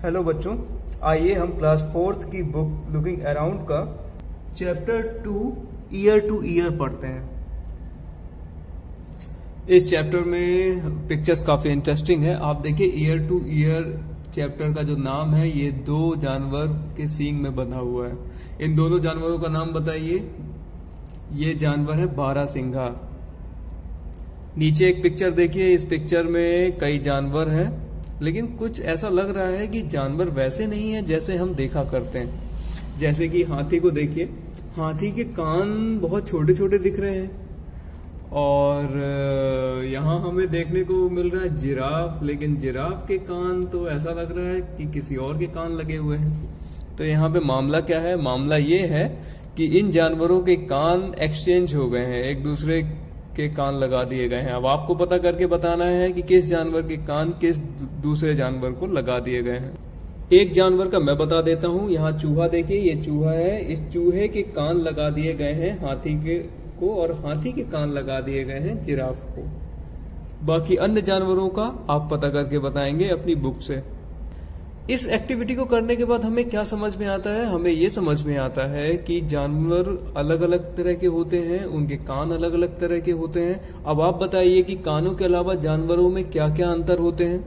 Hello बच्चों, आइए हम क्लास 4th की बुक लुकिंग अराउंड का चैप्टर 2 ईयर टू ईयर पढ़ते हैं। इस चैप्टर में पिक्चर्स काफी इंटरेस्टिंग है। आप देखिए ईयर टू ईयर चैप्टर का जो नाम है ये दो जानवर के सींग में बंधा हुआ है। इन दोनों जानवरों का नाम बताइए। ये जानवर है बारहसिंघा। नीचे एक पिक्चर देखिए, इस पिक्चर में कई जानवर हैं, लेकिन कुछ ऐसा लग रहा है कि जानवर वैसे नहीं है जैसे हम देखा करते हैं। जैसे कि हाथी को देखिए, हाथी के कान बहुत छोटे छोटे दिख रहे हैं। और यहाँ हमें देखने को मिल रहा है जिराफ, लेकिन जिराफ के कान तो ऐसा लग रहा है कि किसी और के कान लगे हुए हैं। तो यहाँ पे मामला क्या है? मामला ये है कि इन जानवरों के कान एक्सचेंज हो गए हैं, एक दूसरे के कान लगा दिए गए हैं। अब आपको पता करके बताना है कि किस जानवर के कान किस दूसरे जानवर को लगा दिए गए हैं। एक जानवर का मैं बता देता हूँ। यहाँ चूहा देखिए, ये चूहा है। इस चूहे के कान लगा दिए गए हैं हाथी के को, और हाथी के कान लगा दिए गए हैं जिराफ को। बाकी अन्य जानवरों का आप पता करके बताएंगे अपनी बुक से। इस एक्टिविटी को करने के बाद हमें क्या समझ में आता है? हमें ये समझ में आता है कि जानवर अलग अलग तरह के होते हैं, उनके कान अलग अलग तरह के होते हैं। अब आप बताइए कि कानों के अलावा जानवरों में क्या क्या अंतर होते हैं।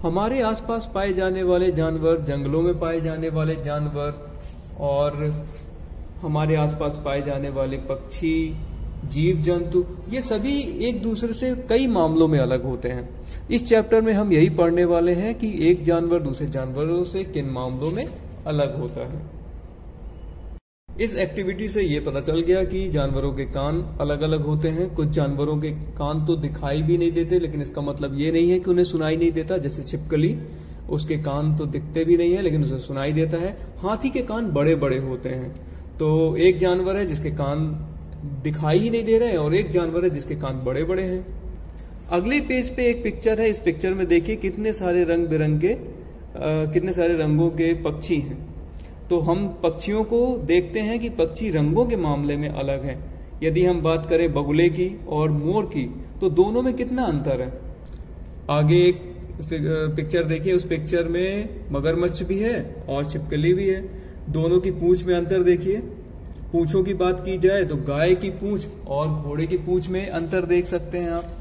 हमारे आसपास पाए जाने वाले जानवर, जंगलों में पाए जाने वाले जानवर और हमारे आसपास पाए जाने वाले पक्षी, जीव जंतु, ये सभी एक दूसरे से कई मामलों में अलग होते हैं। इस चैप्टर में हम यही पढ़ने वाले हैं कि एक जानवर दूसरे जानवरों से किन मामलों में अलग होता है। इस एक्टिविटी से ये पता चल गया कि जानवरों के कान अलग अलग होते हैं। कुछ जानवरों के कान तो दिखाई भी नहीं देते, लेकिन इसका मतलब ये नहीं है कि उन्हें सुनाई नहीं देता। जैसे छिपकली, उसके कान तो दिखते भी नहीं है लेकिन उसे सुनाई देता है। हाथी के कान बड़े बड़े होते हैं। तो एक जानवर है जिसके कान दिखाई ही नहीं दे रहे हैं और एक जानवर है जिसके कान बड़े बड़े हैं। अगले पेज पे एक पिक्चर है। इस पिक्चर में देखिए कितने सारे रंग बिरंगे कितने सारे रंगों के पक्षी हैं। तो हम पक्षियों को देखते हैं कि पक्षी रंगों के मामले में अलग हैं। यदि हम बात करें बगुले की और मोर की, तो दोनों में कितना अंतर है। आगे एक पिक्चर देखिए, उस पिक्चर में मगरमच्छ भी है और छिपकली भी है। दोनों की पूंछ में अंतर देखिए। पूंछों की बात की जाए तो गाय की पूंछ और घोड़े की पूंछ में अंतर देख सकते हैं आप।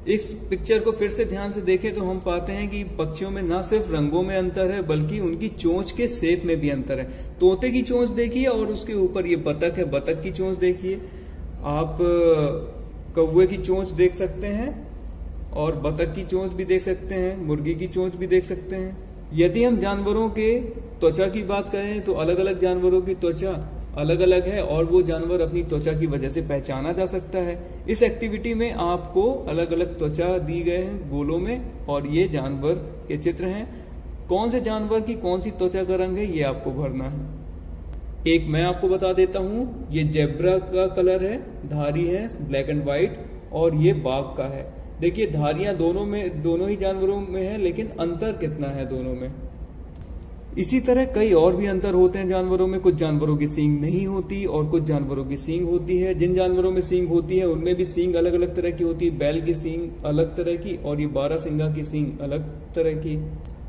इस पिक्चर को फिर से ध्यान से देखें तो हम पाते हैं कि पक्षियों में ना सिर्फ रंगों में अंतर है, बल्कि उनकी चोंच के शेप में भी अंतर है। तोते की चोंच देखिए और उसके ऊपर ये बतख है, बतख की चोंच देखिए। आप कौवे की चोंच देख सकते हैं और बतख की चोंच भी देख सकते हैं, मुर्गी की चोंच भी देख सकते हैं। यदि हम जानवरों के त्वचा की बात करें तो अलग अलग जानवरों की त्वचा अलग अलग है और वो जानवर अपनी त्वचा की वजह से पहचाना जा सकता है। इस एक्टिविटी में आपको अलग अलग त्वचा दी गए हैं गोलों में, और ये जानवर के चित्र हैं। कौन से जानवर की कौन सी त्वचा का रंग है ये आपको भरना है। एक मैं आपको बता देता हूं, ये जेब्रा का कलर है, धारी है ब्लैक एंड व्हाइट, और ये बाघ का है। देखिए धारियां दोनों ही जानवरों में है, लेकिन अंतर कितना है दोनों में। इसी तरह कई और भी अंतर होते हैं जानवरों में। कुछ जानवरों की सींग नहीं होती और कुछ जानवरों की सींग होती है। जिन जानवरों में सींग होती है उनमें भी सींग अलग अलग तरह की होती है। बैल की सींग अलग तरह की और ये बारहसिंघा की सींग अलग तरह की।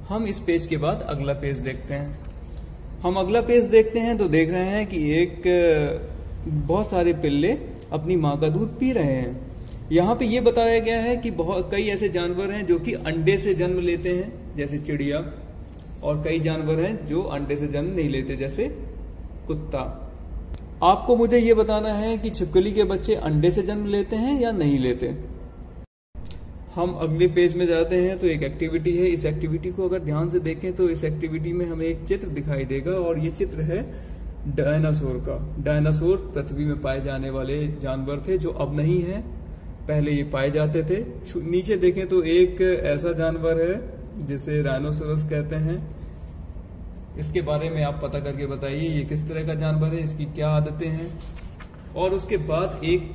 हम इस पेज के बाद अगला पेज देखते हैं। हम अगला पेज देखते हैं तो देख रहे हैं कि एक बहुत सारे पिल्ले अपनी माँ का दूध पी रहे हैं। यहाँ पे ये बताया गया है कि कई ऐसे जानवर हैं जो कि अंडे से जन्म लेते हैं, जैसे चिड़िया, और कई जानवर हैं जो अंडे से जन्म नहीं लेते, जैसे कुत्ता। आपको मुझे ये बताना है कि छिपकली के बच्चे अंडे से जन्म लेते हैं या नहीं लेते। हम अगले पेज में जाते हैं तो एक एक्टिविटी है। इस एक्टिविटी को अगर ध्यान से देखें तो इस एक्टिविटी में हमें एक चित्र दिखाई देगा, और ये चित्र है डायनासोर का। डायनासोर पृथ्वी में पाए जाने वाले जानवर थे जो अब नहीं है, पहले ये पाए जाते थे। नीचे देखें तो एक ऐसा जानवर है जिसे राइनोसोरस कहते हैं। इसके बारे में आप पता करके बताइए ये किस तरह का जानवर है, इसकी क्या आदतें हैं। और उसके बाद एक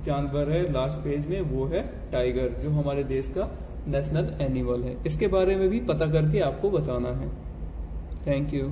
जानवर है लास्ट पेज में, वो है टाइगर, जो हमारे देश का नेशनल एनिमल है। इसके बारे में भी पता करके आपको बताना है। Thank you.